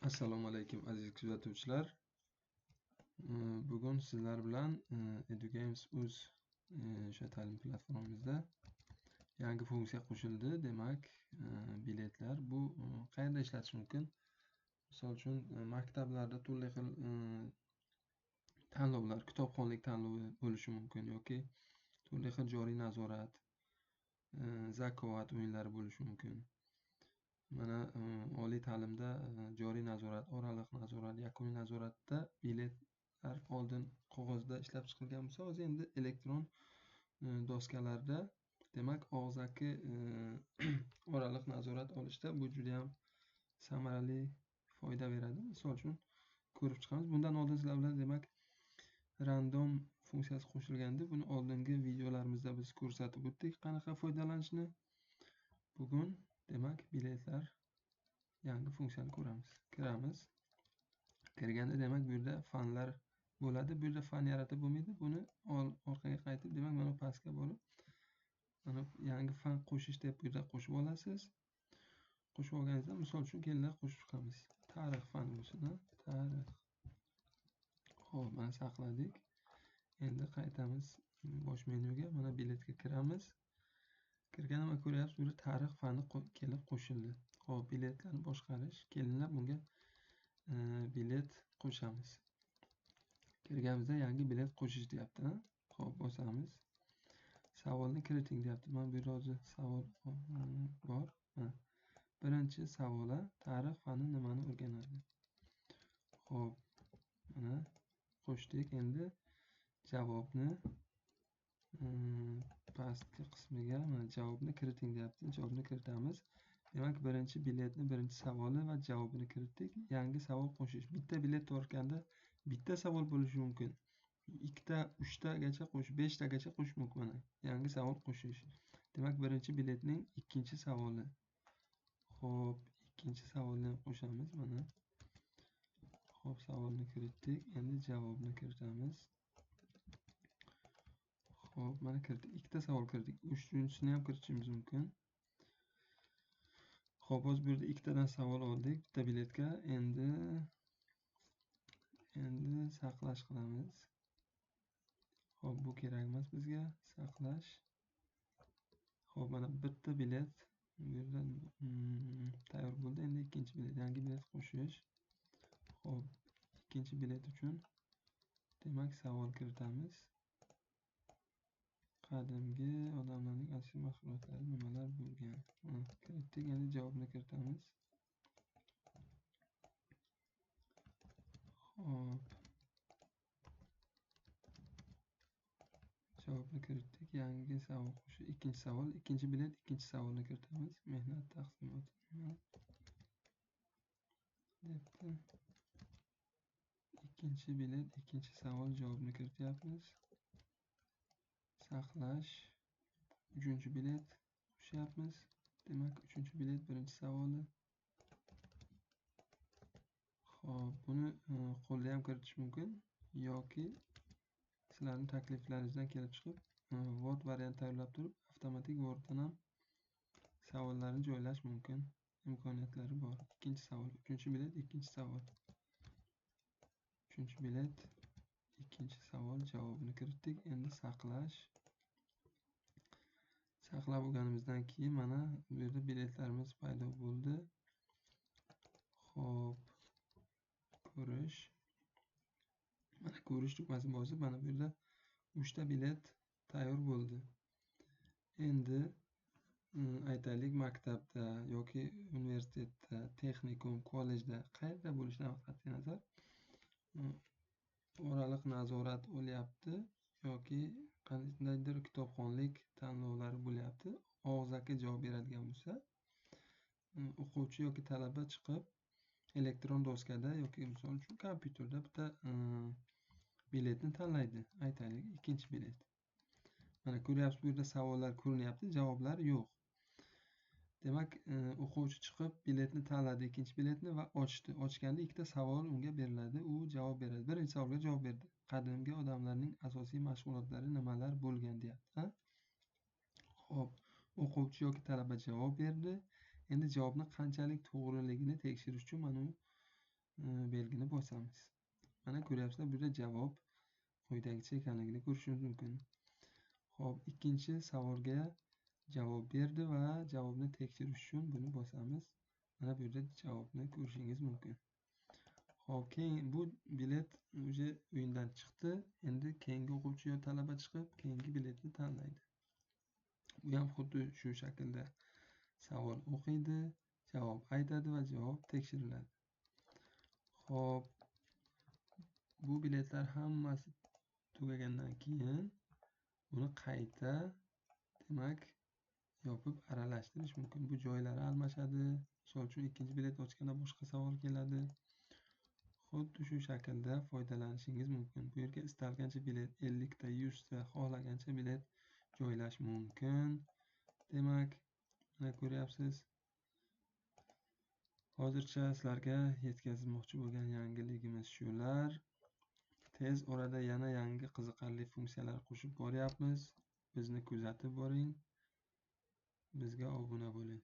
Assalomu alaykum aziz kuzatuvchilar. Bugun sizlar bilan Edugames.uz o'sha ta'lim platformamizda yangi funksiya qo'shildi. Demak, biletlar bu qayerda ishlatish mumkin? Misol uchun, maktablarda turli xil tanlovlar, kitobxonlik tanlovi bo'lishi mumkin yoki turli xil joriy nazorat, zakovat o'yinlari bo'lishi mumkin. Mana oliy ta'limda joriy nazorat, oraliq nazorat, yakuniy nazoratda biletlar oldin qog'ozda ishlab chiqilgan bo'lsa, hozir endi elektron doskalarda, demak, og'zaki oraliq nazorat olishda bu juda ham samarali foyda beradi. Misol uchun ko'rib chiqamiz. Bundan oldin sizlar bilan demak random funksiyasi qo'shilgandi. Buni oldingi videolarimizda biz ko'rsatib o'tdik, qanaqa foydalanishni. Bugun demak biletlar yangi funksiyani ko'ramiz. Kiramiz. Kirganda demak bu yerda fanlar bo'ladi. Bu yerda fan yaratib bo'lmaydi. Buni orqaga qaytib, demak mana pastga borib, mana yangi fan qo'shish deb bu yerda qo'shib olasiz. Qo'shib olganingizda, misol uchun kelinglar qo'shib chiqamiz. Tarix fani bo'lsin, tarix. Xo'p, mana saqladik. Endi qaytamiz bosh menyuga. Mana biletga kiramiz. Kirganda mana ko'ryapsiz, bu yerda tarix fani kelib qo'shildi. Xo'p, biletlarni boshqarish. Kelinglar bunga bilet qo'shamiz. Kirganimizda yangi bilet qo'shish deyapti. Xo'p, bosamiz. Savolni kiriting deyapti. Mana bu yerda hozir savol bor. Birinchi savol: tarix fani nimani o'rganadi? Xo'p, mana qo'shdik. Endi javobni pastki qismiga mana javobni kiriting deyapti. Javobni kiritamiz. Demak, birinchi biletni birinchi savoli va javobini kiritdik. Yangi savol qo'shish. Bitta bilet tortganda bitta savol bo'lishi mumkin. 2 ta, 3 tagacha qo'shish, 5 tagacha qo'shish mumkin. Mana yangi savol qo'shish. Demak, birinchi biletning ikkinchi savoli. Xo'p, ikkinchi savolni ham qo'shamiz mana. Xo'p, savolni kiritdik. Endi javobni kiritamiz. Xo'p, mana kiritdik. Ikkita savol kiritdik. Uchinchisini ham kiritishimiz mumkin. Xo'p, hozir bu yerda ikkitadan savol oldik bitta biletga. Endi saqlash qilamiz. Xo'p, bu kerak emas bizga. Saqlash. Xo'p, mana bitta bilet bu yerda tayyor bo'ldi. Endi ikkinchi bilet, yangi bilet qo'shish. Xo'p, ikkinchi bilet uchun demak savol kiritamiz. Qadimgi odamlarning asosiy mashg'ulotlari nimalar bo'lgan? Kiritdik. Endi javobni kiritamiz. Xo'p, javobni kiritdik. Yangi savol qo'shish. Ikkinchi savol, ikkinchi bilet, ikkinchi savolni kiritamiz. Mehnat taqsimoti debdi. Ikkinchi bilet, ikkinchi savol, javobni kirityapmiz. Saqlash. Uchinchi bilet qo'shyapmiz. Demak, uchinchi bilet birinchi savoli. Xo'p, buni qo'lda ham kiritish mumkin yoki sizlarning takliflaringizdan kelib chiqib, Word variant tayyorlab turib, avtomatik Worddan ham savollarni joylash mumkin. Imkoniyatlari bor. Ikkinchi savol, uchinchi bilet, ikkinchi savol. Uchinchi bilet, ikkinchi savol, javobini kiritdik. Endi saqlash. Saqlab bo'lganimizdan keyin mana bu yerda biletlarimiz paydo bo'ldi. Xo'p, ko'rish. Mana ko'rish tugmasini bosib, mana bu yerda 3 ta bilet tayyor bo'ldi. Endi aytaylik, maktabda yoki universitetda, texnikum, kollejda qayerda bo'lishidan qat'iy nazar oraliq nazorat bo'lyapti yoki qandaydir kitobxonlik tanlovlari bo'lyapti. Og'zaki javob beradigan bo'lsa, o'quvchi yoki talaba chiqib elektron doskada yoki misol uchun kompyuterda bitta biletni tanlaydi. Aytaylik, ikkinchi bilet. Mana ko'ryapsiz, bu yerda savollar ko'rinyapti, javoblar yo'q. Demak, o'quvchi chiqib biletni tanladi, ikkinchi biletni va ochdi. Ochganda ikkita savol unga beriladi, u javob beradi. Birinchi savolga javob berdi. Qadimgi odamlarning asosiy mashg'ulotlari nimalar bo'lgan deyapti. Xo'p, o'quvchi yoki talaba javob berdi. Endi javobni qanchalik to'g'riligini tekshirish uchun mana belgini bosamiz. Mana ko'ryapsizlar, bu yerda javob quyidagicha ekanligini ko'rishingiz mumkin. Xo'p, ikkinchi savolga javob berdi va javobni tekshirish uchun buni bosamiz. Mana bu yerda javobni ko'rishingiz mumkin. Xo'p, keyin bu bilet uje o'yindan chiqdi. Endi keyingi o'quvchi yo talaba chiqib, keyingi biletni tanlaydi. Bu ham xuddi shu shaklda savol o'qiydi, javob aytadi va javob tekshiriladi. Xo'p, bu biletlar hammasi tugagandan keyin buni qayta, demak, yopib aralashtirish mumkin. Bu joylari almashadi. Misol uchun ikkinchi bilet ochganda boshqa savol keladi. Xuddi shu shaklda foydalanishingiz mumkin. Bu yerga istalgancha bilet 50 ta, 100 ta, xohlagancha bilet joylash mumkin. Demak, mana ko'ryapsiz. Hozircha sizlarga yetkazmoqchi bo'lgan yangiligimiz shular. Tez orada yana yangi qiziqarli funksiyalar qo'shib boryapmiz. Bizni kuzatib boring. Bizga obuna bo'ling.